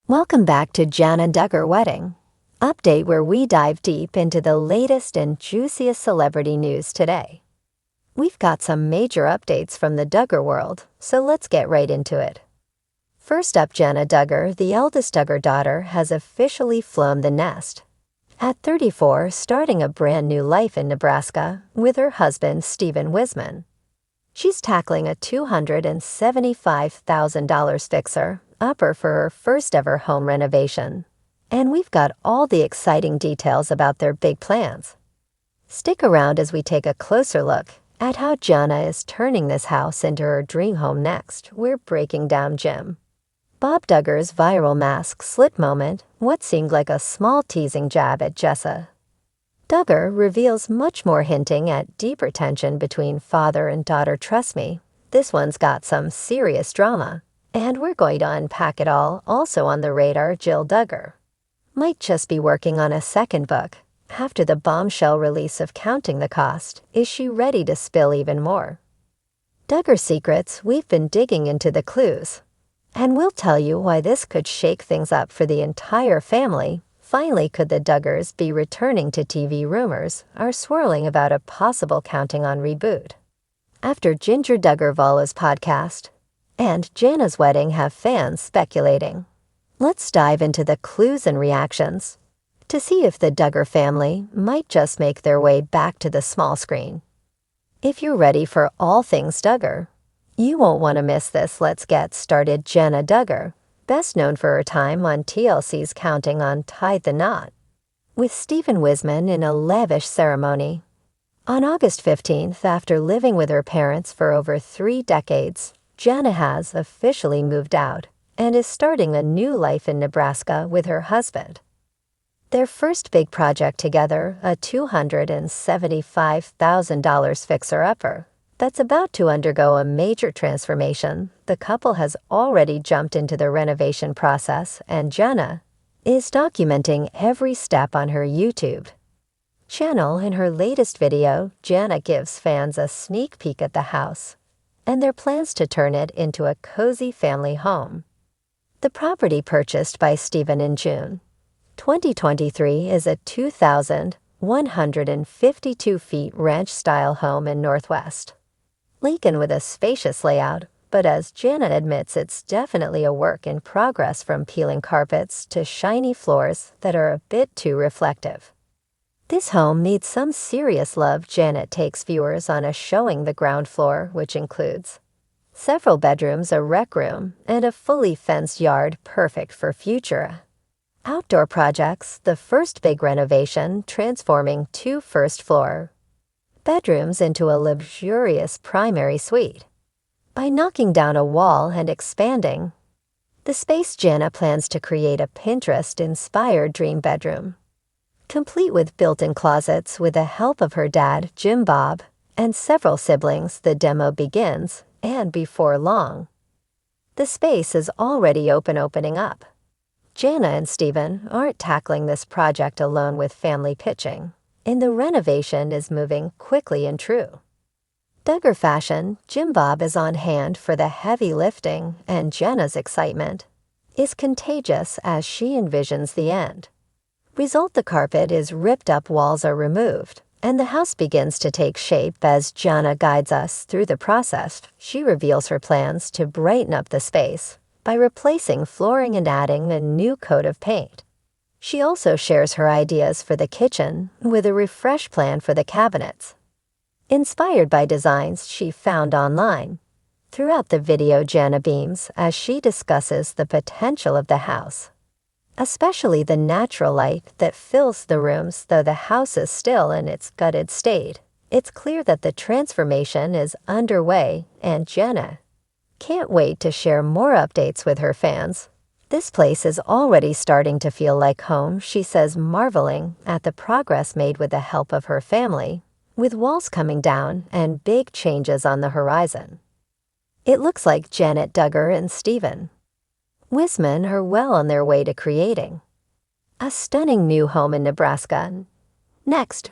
Welcome back to Jana Duggar Wedding Update, where we dive deep into the latest and juiciest celebrity news today. We've got some major updates from the Duggar world, so let's get right into it. First up, Jana Duggar, the eldest Duggar daughter, has officially flown the nest. At 34, starting a brand new life in Nebraska with her husband, Jana Wissman. She's tackling a $275,000 fixer-upper for her first-ever home renovation. And we've got all the exciting details about their big plans. Stick around as we take a closer look at how Jana is turning this house into her dream home next. We're breaking down Bob Duggar's viral mask slit moment, what seemed like a small teasing jab at Jessa. Duggar reveals much more, hinting at deeper tension between father and daughter. Trust me, this one's got some serious drama, and we're going to unpack it all. Also on the radar, Jill Duggar might just be working on a second book. After the bombshell release of Counting the Cost, is she ready to spill even more Duggar secrets? We've been digging into the clues, and we'll tell you why this could shake things up for the entire family. Finally, could the Duggars be returning to TV? Rumors are swirling about a possible Counting On reboot after Ginger Duggar-Valo's podcast and Jana's wedding have fans speculating. Let's dive into the clues and reactions to see if the Duggar family might just make their way back to the small screen. If you're ready for all things Duggar, you won't want to miss this. Let's get started. Jana Duggar, best known for her time on TLC's Counting On, tied the knot with Jana Wissman in a lavish ceremony. On August 15th, after living with her parents for over 3 decades, Jana has officially moved out and is starting a new life in Nebraska with her husband. Their first big project together, a $275,000 fixer-upper that's about to undergo a major transformation. The couple has already jumped into the renovation process, and Jana is documenting every step on her YouTube channel. In her latest video, Jana gives fans a sneak peek at the house and their plans to turn it into a cozy family home. The property, purchased by Steven in June 2023, is a 2,152 feet ranch-style home in Northwest Lincoln with a spacious layout, but as Jana admits, it's definitely a work in progress, from peeling carpets to shiny floors that are a bit too reflective. This home needs some serious love. Jana takes viewers on a showing the ground floor, which includes several bedrooms, a rec room, and a fully fenced yard, perfect for future outdoor projects. The first big renovation, transforming 2 first-floor bedrooms into a luxurious primary suite by knocking down a wall and expanding the space. Jana plans to create a Pinterest-inspired dream bedroom, complete with built-in closets. With the help of her dad, Bob, and several siblings, the demo begins, and before long, the space is already opening up. Jana and Steven aren't tackling this project alone, with family pitching, and the renovation is moving quickly and true Duggar fashion. Bob is on hand for the heavy lifting, and Jana's excitement is contagious as she envisions the end result. The carpet is ripped up, walls are removed, and the house begins to take shape. As Jana guides us through the process, she reveals her plans to brighten up the space by replacing flooring and adding a new coat of paint. She also shares her ideas for the kitchen, with a refresh plan for the cabinets, inspired by designs she found online. Throughout the video, Jana beams as she discusses the potential of the house, especially the natural light that fills the rooms. Though the house is still in its gutted state, it's clear that the transformation is underway, and Jana can't wait to share more updates with her fans. This place is already starting to feel like home, she says, marveling at the progress made with the help of her family. With walls coming down and big changes on the horizon, it looks like Jana Duggar and Jana Wissman are well on their way to creating a stunning new home in Nebraska. Next,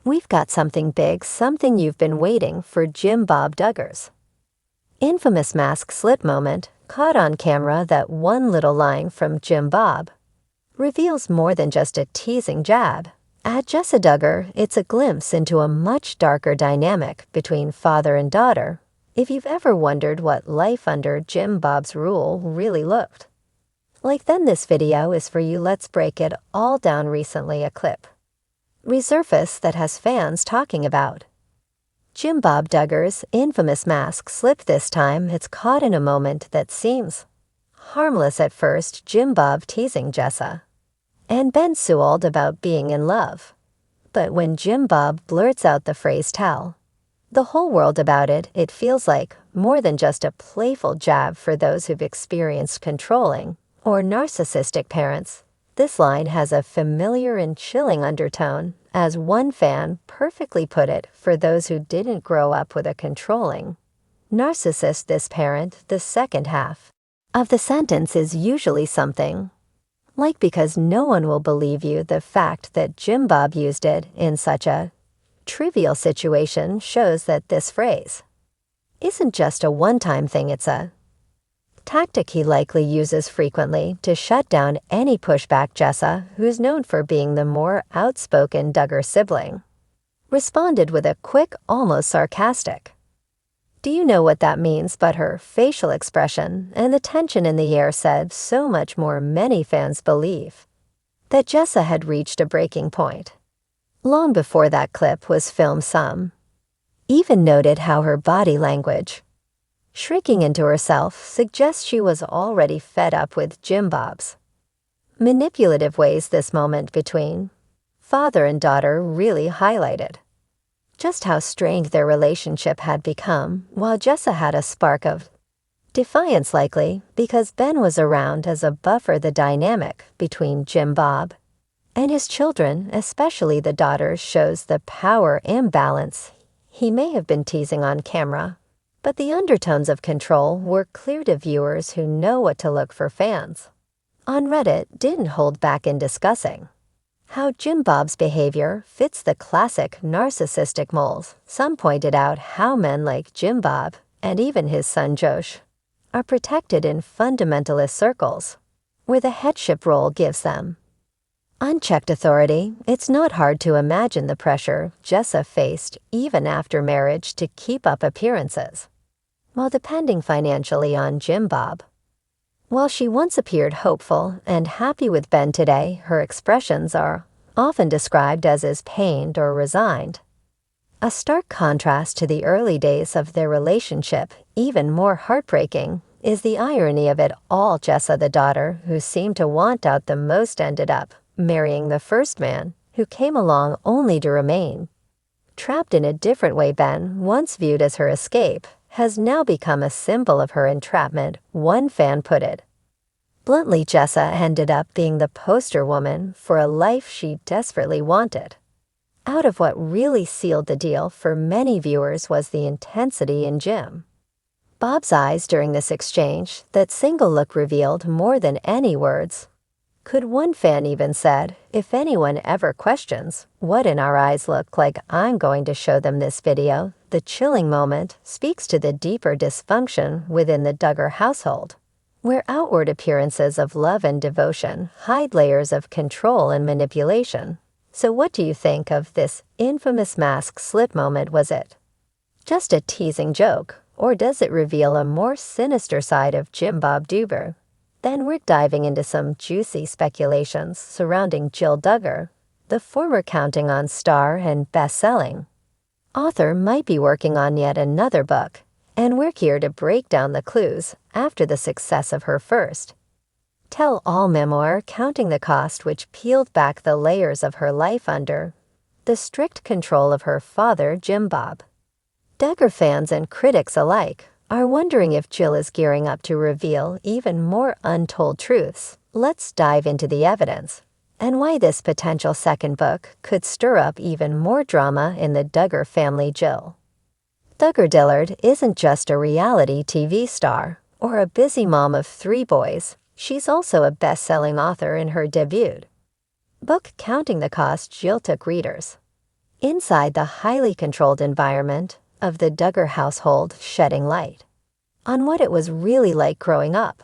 we've got something big, something you've been waiting for. Bob Duggar's infamous mask slit moment Caught on camera, that one little line from Jim Bob reveals more than just a teasing jab. At Jessa Duggar, it's a glimpse into a much darker dynamic between father and daughter, if you've ever wondered what life under Jim Bob's rule really looked like. Then this video is for you. Let's break it all down. Recently, a clip resurfaced that has fans talking about Jim Bob Duggar's infamous mask slip. This time, it's caught in a moment that seems harmless at first. Jim Bob teasing Jessa and Ben Sewell about being in love. But when Jim Bob blurts out the phrase "tell the whole world about it," it feels like more than just a playful jab for those who've experienced controlling or narcissistic parents. This line has a familiar and chilling undertone, as one fan perfectly put it, for those who didn't grow up with a controlling narcissist. This parent, the second half of the sentence is usually something like, "because no one will believe you." The fact that Jim Bob used it in such a trivial situation shows that this phrase isn't just a one-time thing. It's a tactic he likely uses frequently to shut down any pushback. Jessa, who's known for being the more outspoken Duggar sibling, responded with a quick, almost sarcastic, "Do you know what that means?" But her facial expression and the tension in the air said so much more. Many fans believe that Jessa had reached a breaking point long before that clip was filmed. Some even noted how her body language, shrinking into herself, suggests she was already fed up with Jim Bob's manipulative ways. This moment between father and daughter really highlighted just how strained their relationship had become, while Jessa had a spark of defiance, likely because Ben was around as a buffer. The dynamic between Jim Bob and his children, especially the daughters, shows the power imbalance. He may have been teasing on camera, but the undertones of control were clear to viewers who know what to look for. Fans on Reddit didn't hold back in discussing how Jim Bob's behavior fits the classic narcissistic mold. Some pointed out how men like Jim Bob, and even his son Josh, are protected in fundamentalist circles, where the headship role gives them unchecked authority. It's not hard to imagine the pressure Jessa faced even after marriage to keep up appearances while depending financially on Jim Bob. While she once appeared hopeful and happy with Ben, today her expressions are often described as pained or resigned. A stark contrast to the early days of their relationship. Even more heartbreaking is the irony of it all. Jessa, the daughter who seemed to want out the most, ended up marrying the first man who came along only to remain trapped in a different way. Ben, once viewed as her escape, has now become a symbol of her entrapment. One fan put it bluntly, Jessa ended up being the poster woman for a life she desperately wanted. Out of what really sealed the deal for many viewers was the intensity in Jim Bob's eyes during this exchange. That single look revealed more than any words could. One fan even said, "If anyone ever questions what in our eyes look like, I'm going to show them this video." The chilling moment speaks to the deeper dysfunction within the Duggar household, where outward appearances of love and devotion hide layers of control and manipulation. So what do you think of this infamous mask slip moment? Was it just a teasing joke, or does it reveal a more sinister side of Jim Bob Duggar? Then we're diving into some juicy speculations surrounding Jill Duggar, the former Counting On star and best-selling author, might be working on yet another book, and we're here to break down the clues after the success of her first tell-all memoir, Counting the Cost, which peeled back the layers of her life under the strict control of her father, Jim Bob. Duggar fans and critics alike are wondering if Jill is gearing up to reveal even more untold truths. Let's dive into the evidence and why this potential second book could stir up even more drama in the Duggar family. Jill Duggar Dillard isn't just a reality TV star or a busy mom of 3 boys. She's also a best-selling author. In her debut book, Counting the Cost, Jill took readers inside the highly controlled environment of the Duggar household, shedding light on what it was really like growing up.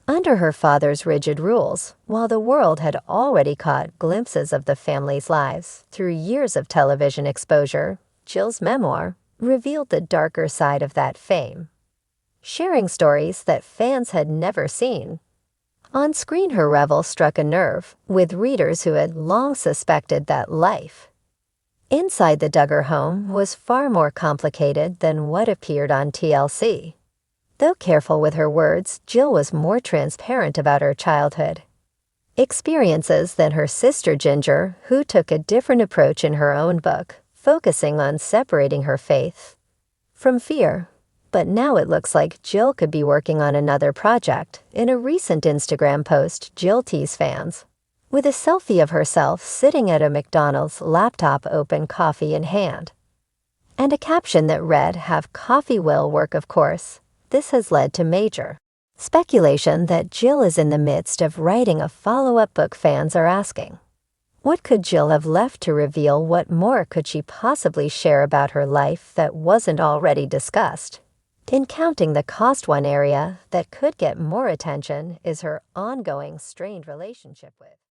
Under her father's rigid rules, while the world had already caught glimpses of the family's lives through years of television exposure, Jill's memoir revealed the darker side of that fame, sharing stories that fans had never seen. On screen, her revel struck a nerve with readers who had long suspected that life inside the Duggar home was far more complicated than what appeared on TLC. Though careful with her words, Jill was more transparent about her childhood experiences than her sister Ginger, who took a different approach in her own book, focusing on separating her faith from fear. But now it looks like Jill could be working on another project. In a recent Instagram post, Jill teased fans with a selfie of herself sitting at a McDonald's, laptop open, coffee in hand, and a caption that read, "Have coffee will work, of course." This has led to major speculation that Jill is in the midst of writing a follow-up book. Fans are asking, what could Jill have left to reveal? What more could she possibly share about her life that wasn't already discussed? In counting the cost, one area that could get more attention is her ongoing strained relationship with